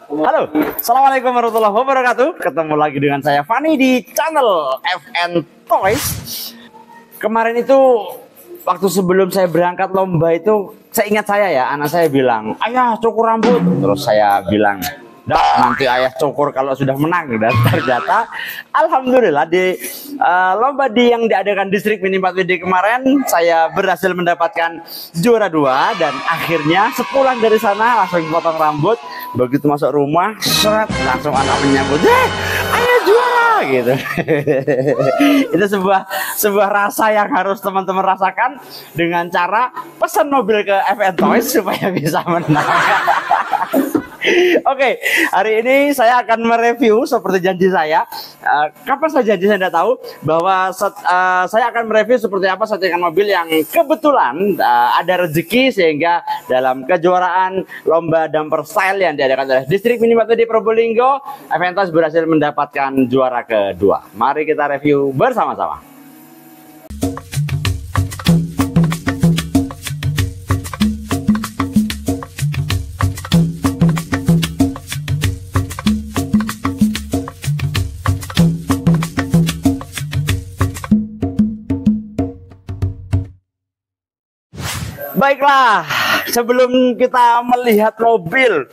Halo, assalamualaikum warahmatullahi wabarakatuh. Ketemu lagi dengan saya Fani di channel FN Toys. Kemarin itu waktu sebelum saya berangkat lomba itu, saya ingat ya, anak saya bilang, "Ayah cukur rambut." Terus saya bilang, "Dak, nanti ayah cukur kalau sudah menang." Dan ternyata alhamdulillah di lomba yang diadakan distrik mini 4WD kemarin, saya berhasil mendapatkan juara 2. Dan akhirnya sepulang dari sana langsung potong rambut. Begitu masuk rumah, seret, langsung anak menyambut, "Ayah juara!" gitu. Itu sebuah rasa yang harus teman-teman rasakan dengan cara pesan mobil ke FN Toys supaya bisa menang. Oke, hari ini saya akan mereview seperti janji saya. Kapan saya janji saya tidak tahu bahwa saya akan mereview seperti apa settingan mobil yang kebetulan ada rezeki sehingga dalam kejuaraan lomba dumper style yang diadakan oleh Distrik Mini 4WD Probolinggo, Aventas berhasil mendapatkan juara kedua. Mari kita review bersama-sama. Baiklah, sebelum kita melihat mobil,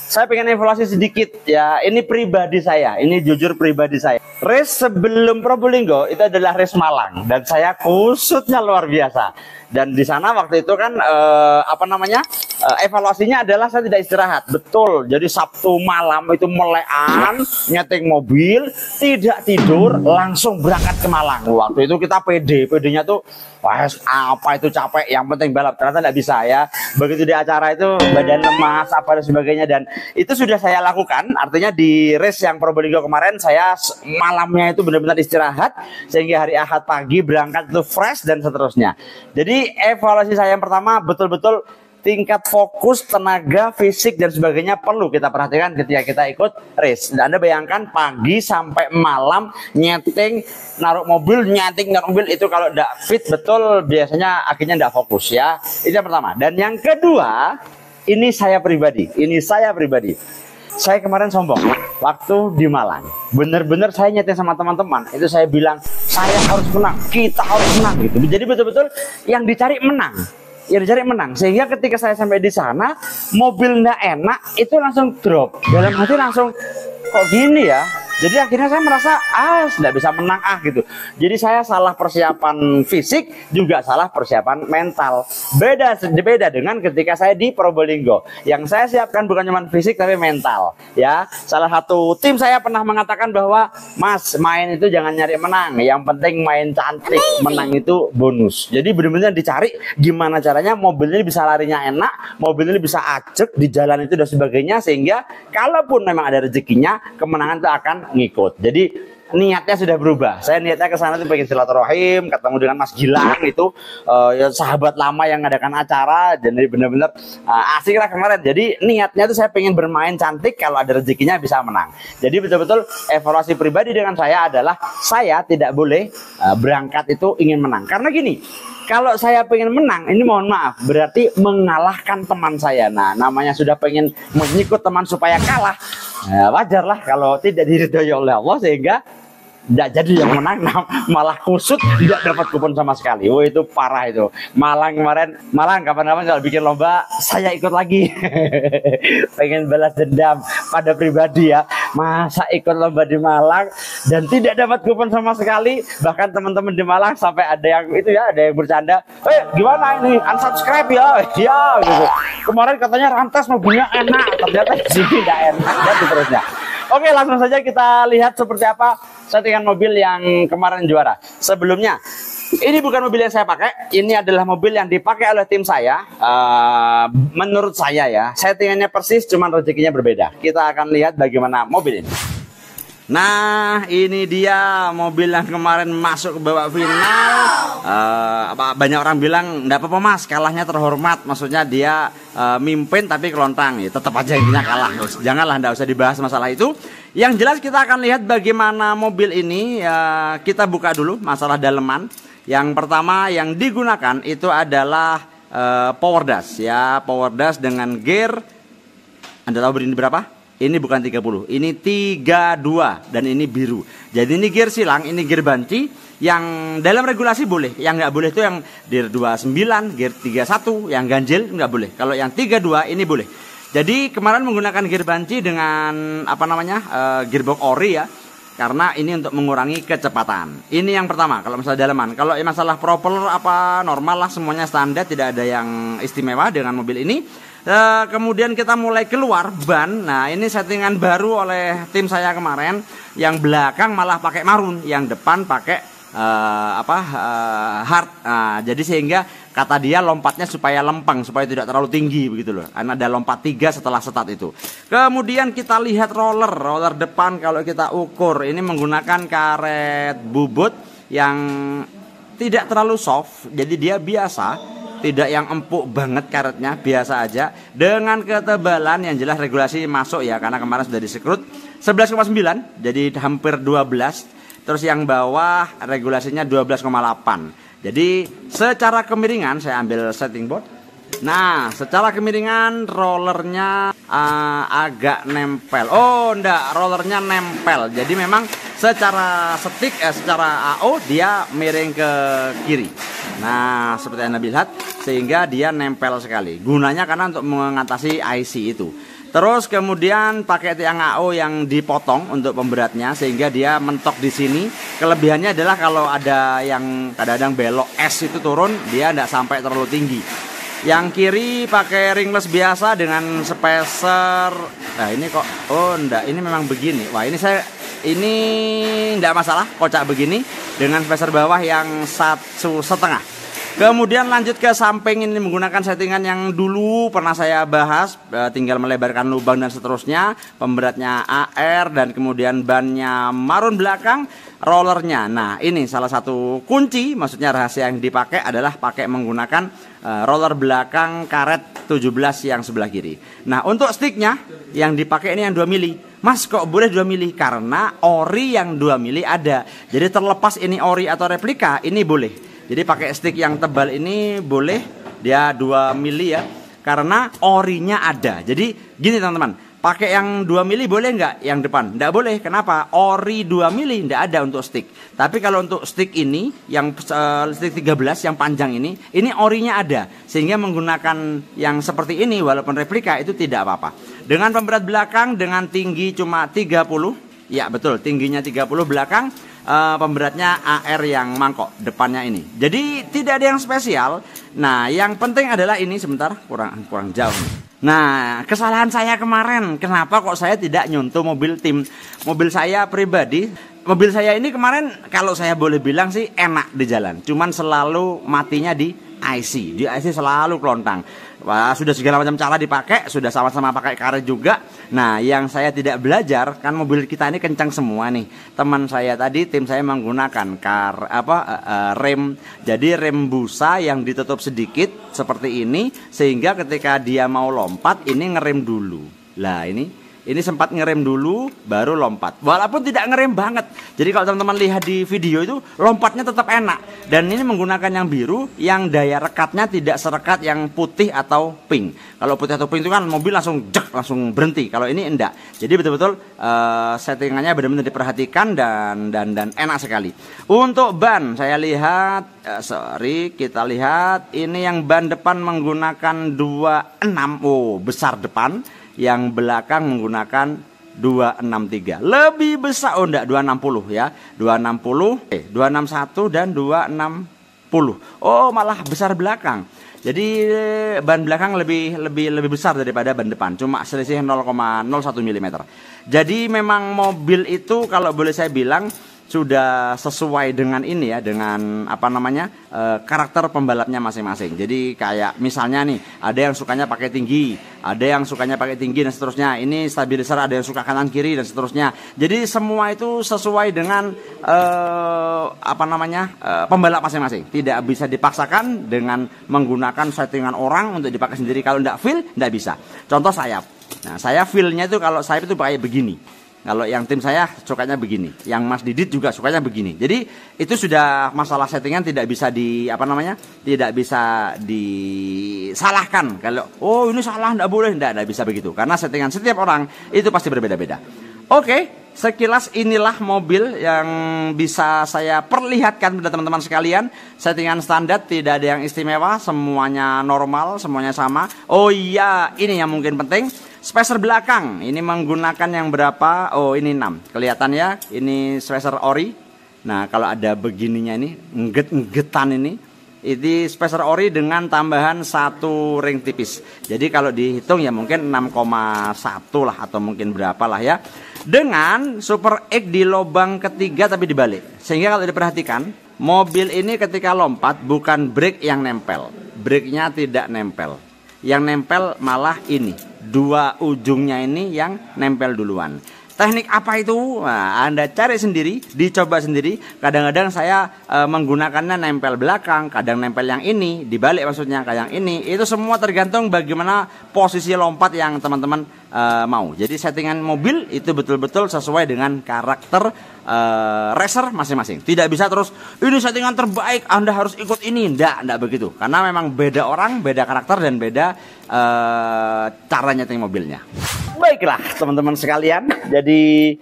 saya pengen evaluasi sedikit ya. Ini pribadi saya, ini jujur pribadi saya. Race sebelum Probolinggo itu adalah race Malang dan saya kusutnya luar biasa. Dan di sana waktu itu kan evaluasinya adalah saya tidak istirahat. Betul. Jadi Sabtu malam itu melean, nyeting mobil, tidak tidur, langsung berangkat ke Malang. Waktu itu kita PD-nya tuh wah, apa itu capek, yang penting balap. Ternyata tidak bisa ya. Begitu di acara itu badan lemas apa dan sebagainya, dan itu sudah saya lakukan. Artinya di race yang Probolinggo kemarin saya malamnya itu benar-benar istirahat sehingga hari Ahad pagi berangkat itu fresh dan seterusnya. Jadi evaluasi saya yang pertama, betul-betul tingkat fokus, tenaga, fisik dan sebagainya perlu kita perhatikan ketika kita ikut race. Dan Anda bayangkan pagi sampai malam nyeting, naruh mobil, naruh mobil, itu kalau tidak fit betul biasanya akhirnya tidak fokus ya. Itu yang pertama. Dan yang kedua, ini saya pribadi. Saya kemarin sombong waktu di Malang. Bener-bener saya nyeting sama teman-teman. Itu saya bilang, saya harus menang, kita harus menang gitu. Jadi betul-betul yang dicari menang. Sehingga ketika saya sampai di sana, mobil nggak enak, itu langsung drop. Dalam hati langsung, kok gini ya? Jadi akhirnya saya merasa tidak bisa menang gitu. Jadi saya salah persiapan fisik, juga salah persiapan mental. Beda dengan ketika saya di Probolinggo. Yang saya siapkan bukan cuma fisik tapi mental. Ya, salah satu tim saya pernah mengatakan bahwa, "Mas, main itu jangan nyari menang, yang penting main cantik, menang itu bonus." Jadi benar-benar dicari gimana caranya mobilnya bisa larinya enak, mobilnya bisa acek di jalan itu dan sebagainya, sehingga kalaupun memang ada rezekinya, kemenangan itu akan ngikut. Jadi niatnya sudah berubah. Saya niatnya ke sana tuh pengen silaturahim, ketemu dengan Mas Gilang itu ya sahabat lama yang ngadakan acara. Jadi benar-benar asik lah kemarin. Jadi niatnya tuh saya pengen bermain cantik, kalau ada rezekinya bisa menang. Jadi betul-betul evaluasi pribadi dengan saya adalah saya tidak boleh berangkat itu ingin menang. Karena gini, kalau saya pengen menang, ini mohon maaf, berarti mengalahkan teman saya. Nah, namanya sudah pengen mengikut teman supaya kalah, ya wajarlah kalau tidak diridhoi oleh Allah, sehingga tidak jadi yang menang, malah kusut, tidak dapat kupon sama sekali. Oh, itu parah itu. Malang kemarin, kapan-kapan kalau bikin lomba saya ikut lagi. Pengen balas dendam pada pribadi ya. Masa ikut lomba di Malang dan tidak dapat kupon sama sekali. Bahkan teman-teman di Malang sampai ada yang bercanda, gimana ini, unsubscribe ya gitu. Kemarin katanya rantas mobilnya enak, ternyata di sini tidak enak dan seterusnya. Oke, langsung saja kita lihat seperti apa settingan mobil yang kemarin juara. Sebelumnya, ini bukan mobil yang saya pakai, ini adalah mobil yang dipakai oleh tim saya. Menurut saya ya, settingannya persis, cuman rezekinya berbeda. Kita akan lihat bagaimana mobil ini. Nah, ini dia mobil yang kemarin masuk ke babak final. Banyak orang bilang, "Enggak apa-apa Mas, kalahnya terhormat." Maksudnya dia mimpin tapi kelontang. Ya, tetap aja intinya kalah. Janganlah, enggak usah dibahas masalah itu. Yang jelas kita akan lihat bagaimana mobil ini. Kita buka dulu masalah daleman. Yang pertama yang digunakan itu adalah power dash ya, power dash dengan gear. Anda tahu beri berapa? Ini bukan 30, ini 32 dan ini biru. Jadi ini gear silang, ini gear banci yang dalam regulasi boleh. Yang nggak boleh itu yang gear 29, gear 31, yang ganjil nggak boleh. Kalau yang 32 ini boleh. Jadi kemarin menggunakan gear banci dengan apa namanya gearbox ori ya. Karena ini untuk mengurangi kecepatan. Ini yang pertama kalau masalah dalaman. Kalau masalah propeller apa normal lah, semuanya standar, tidak ada yang istimewa dengan mobil ini. Kemudian kita mulai keluar ban. Nah ini settingan baru oleh tim saya kemarin. Yang belakang malah pakai marun, yang depan pakai hard. Jadi sehingga kata dia lompatnya supaya lempeng, supaya tidak terlalu tinggi begitu loh. Karena ada lompat 3 setelah start itu. Kemudian kita lihat roller depan kalau kita ukur ini menggunakan karet bubut yang tidak terlalu soft. Jadi dia biasa. Tidak yang empuk banget karetnya, biasa aja. Dengan ketebalan yang jelas regulasi masuk ya, karena kemarin sudah disekrut 11,9, jadi hampir 12. Terus yang bawah regulasinya 12,8. Jadi secara kemiringan saya ambil setting board. Nah, secara kemiringan rollernya agak nempel. Oh, enggak, rollernya nempel. Jadi memang secara stick, secara AO dia miring ke kiri. Nah, seperti Anda lihat, sehingga dia nempel sekali. Gunanya karena untuk mengatasi IC itu. Terus kemudian pakai tiang AO yang dipotong untuk pemberatnya sehingga dia mentok di sini. Kelebihannya adalah kalau ada yang kadang-kadang belok S itu turun, dia tidak sampai terlalu tinggi. Yang kiri pakai ringless biasa dengan spacer. Nah ini kok, oh enggak, ini memang begini. Wah ini enggak masalah, kocak begini dengan spacer bawah yang 1,5. Kemudian lanjut ke samping, ini menggunakan settingan yang dulu pernah saya bahas, tinggal melebarkan lubang dan seterusnya. Pemberatnya AR dan kemudian bannya marun belakang, rollernya. Nah ini salah satu kunci, maksudnya rahasia yang dipakai adalah pakai menggunakan roller belakang karet 17 yang sebelah kiri. Nah untuk sticknya yang dipakai ini yang 2 mili. Mas kok boleh 2 mili? Karena ori yang 2 mili ada. Jadi terlepas ini ori atau replika, ini boleh. Jadi pakai stick yang tebal ini boleh, dia 2 mili ya, karena orinya ada. Jadi gini teman-teman, pakai yang 2 mili boleh nggak yang depan? Nggak boleh, kenapa? Ori 2 mili nggak ada untuk stick. Tapi kalau untuk stick ini, yang stick 13 yang panjang ini orinya ada. Sehingga menggunakan yang seperti ini walaupun replika itu tidak apa-apa. Dengan pemberat belakang dengan tinggi cuma 30, ya betul, tingginya 30 belakang. Pemberatnya AR yang mangkok depannya ini. Jadi tidak ada yang spesial. Nah, yang penting adalah ini sebentar kurang jauh. Nah, kesalahan saya kemarin, kenapa kok saya tidak nyontoh mobil tim? Mobil saya pribadi, mobil saya ini kemarin kalau saya boleh bilang sih enak di jalan. Cuman selalu matinya di IC. Di IC selalu kelontang. Wah, sudah segala macam cara dipakai, sudah sama-sama pakai karet juga. Nah, yang saya tidak belajar kan mobil kita ini kencang semua nih. Teman saya tadi, tim saya menggunakan rem. Jadi rem busa yang ditutup sedikit seperti ini sehingga ketika dia mau lompat ini ngerem dulu. Lah, ini sempat ngerem dulu baru lompat. Walaupun tidak ngerem banget. Jadi kalau teman-teman lihat di video itu lompatnya tetap enak. Dan ini menggunakan yang biru yang daya rekatnya tidak serekat yang putih atau pink. Kalau putih atau pink itu kan mobil langsung berhenti. Kalau ini enggak. Jadi betul-betul settingannya benar-benar diperhatikan dan enak sekali. Untuk ban saya lihat kita lihat ini yang ban depan menggunakan 26. Oh, besar depan. Yang belakang menggunakan 263. Lebih besar, oh enggak, 260 ya. 261 dan 260. Oh, malah besar belakang. Jadi ban belakang lebih besar daripada ban depan, cuma selisih 0,01 mm. Jadi memang mobil itu kalau boleh saya bilang sudah sesuai dengan ini ya, dengan karakter pembalapnya masing-masing. Jadi kayak misalnya nih, ada yang sukanya pakai tinggi, ada yang sukanya pakai tinggi dan seterusnya. Ini stabilizer ada yang suka kanan kiri dan seterusnya. Jadi semua itu sesuai dengan pembalap masing-masing. Tidak bisa dipaksakan dengan menggunakan settingan orang untuk dipakai sendiri. Kalau tidak feel, tidak bisa. Contoh sayap. Nah, saya feel-nya itu kalau sayap itu pakai begini. Kalau yang tim saya sukanya begini, yang Mas Didit juga sukanya begini. Jadi itu sudah masalah settingan, tidak bisa tidak bisa disalahkan. Kalau oh ini salah, enggak boleh, enggak bisa begitu. Karena settingan setiap orang itu pasti berbeda-beda. Oke, sekilas inilah mobil yang bisa saya perlihatkan pada teman-teman sekalian. Settingan standar, tidak ada yang istimewa, semuanya normal, semuanya sama. Oh iya, ini yang mungkin penting. Spacer belakang, ini menggunakan yang berapa? Oh ini 6, kelihatan ya, ini spacer ori. Nah kalau ada begininya ini, ngget-nggetan ini spacer ori dengan tambahan 1 ring tipis. Jadi kalau dihitung ya mungkin 6,1 lah atau mungkin berapa lah ya. Dengan Super X di lubang ketiga tapi dibalik. Sehingga kalau diperhatikan, mobil ini ketika lompat bukan brake yang nempel, brake-nya tidak nempel. Yang nempel malah ini, 2 ujungnya ini yang nempel duluan. Teknik apa itu? Nah, Anda cari sendiri, dicoba sendiri. Kadang-kadang saya menggunakannya nempel belakang, kadang nempel yang ini, dibalik maksudnya kayak yang ini. Itu semua tergantung bagaimana posisi lompat yang teman-teman mau. Jadi settingan mobil itu betul-betul sesuai dengan karakter racer masing-masing. Tidak bisa terus ini settingan terbaik, Anda harus ikut ini. Enggak begitu. Karena memang beda orang, beda karakter dan beda cara nyeting mobilnya. Baiklah teman-teman sekalian, jadi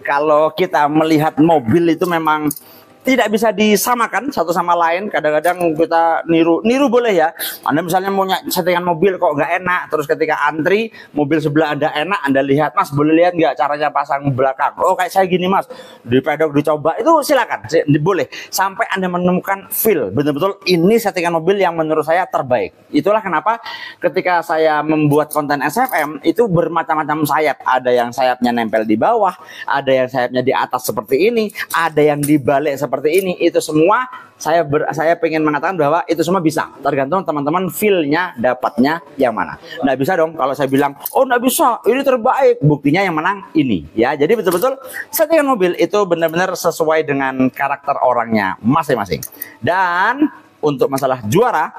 kalau kita melihat mobil itu memang tidak bisa disamakan satu sama lain. Kadang-kadang kita niru boleh ya. Anda misalnya mau settingan mobil kok nggak enak, terus ketika antri mobil sebelah Anda enak, Anda lihat, Mas boleh lihat nggak caranya pasang belakang? Oh kayak saya gini Mas, di pedok dicoba, itu silakan, boleh. Sampai Anda menemukan feel betul-betul ini settingan mobil yang menurut saya terbaik. Itulah kenapa ketika saya membuat konten SFM itu bermacam-macam sayap. Ada yang sayapnya nempel di bawah, ada yang sayapnya di atas seperti ini, ada yang dibalik seperti ini. Itu semua saya pengen mengatakan bahwa itu semua bisa, tergantung teman-teman feel-nya dapatnya yang mana. Nggak bisa dong kalau saya bilang oh nggak bisa, ini terbaik, buktinya yang menang ini ya. Jadi betul-betul settingan mobil itu benar-benar sesuai dengan karakter orangnya masing-masing. Dan untuk masalah juara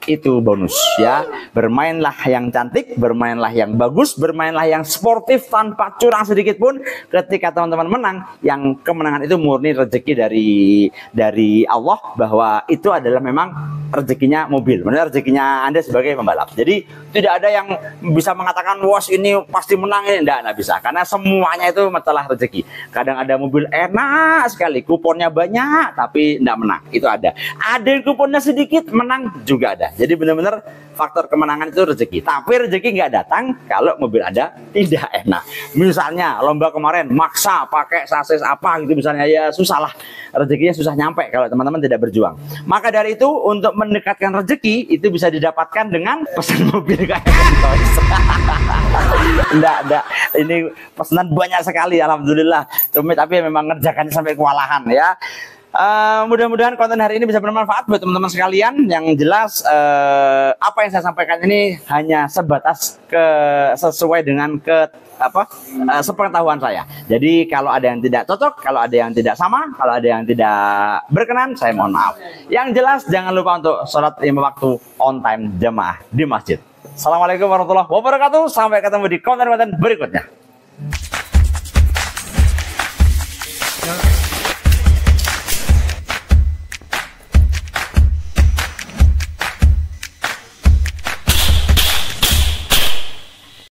itu bonus ya. Bermainlah yang cantik, bermainlah yang bagus, bermainlah yang sportif tanpa curang sedikit pun. Ketika teman-teman menang, yang kemenangan itu murni rezeki dari Allah, bahwa itu adalah memang rezekinya mobil, benar rezekinya Anda sebagai pembalap. Jadi tidak ada yang bisa mengatakan was ini pasti menang, ini enggak bisa, karena semuanya itu masalah rezeki. Kadang ada mobil enak sekali, kuponnya banyak tapi enggak menang, itu ada yang kuponnya sedikit menang juga ada. Jadi benar-benar faktor kemenangan itu rezeki. Tapi rezeki nggak datang kalau mobil Anda tidak enak. Misalnya lomba kemarin maksa pakai sasis apa gitu misalnya, ya susah lah, rezekinya susah nyampe kalau teman-teman tidak berjuang. Maka dari itu untuk mendekatkan rezeki itu bisa didapatkan dengan pesan mobil kayak Toys. Enggak. Ini pesanan banyak sekali, alhamdulillah. Tapi memang ngerjakannya sampai kewalahan ya. Mudah-mudahan konten hari ini bisa bermanfaat buat teman-teman sekalian. Yang jelas apa yang saya sampaikan ini hanya sebatas sesuai dengan sepengetahuan saya. Jadi kalau ada yang tidak cocok, kalau ada yang tidak sama, kalau ada yang tidak berkenan, saya mohon maaf. Yang jelas jangan lupa untuk sholat 5 waktu on time jamaah di masjid. Assalamualaikum warahmatullahi wabarakatuh. Sampai ketemu di konten-konten berikutnya.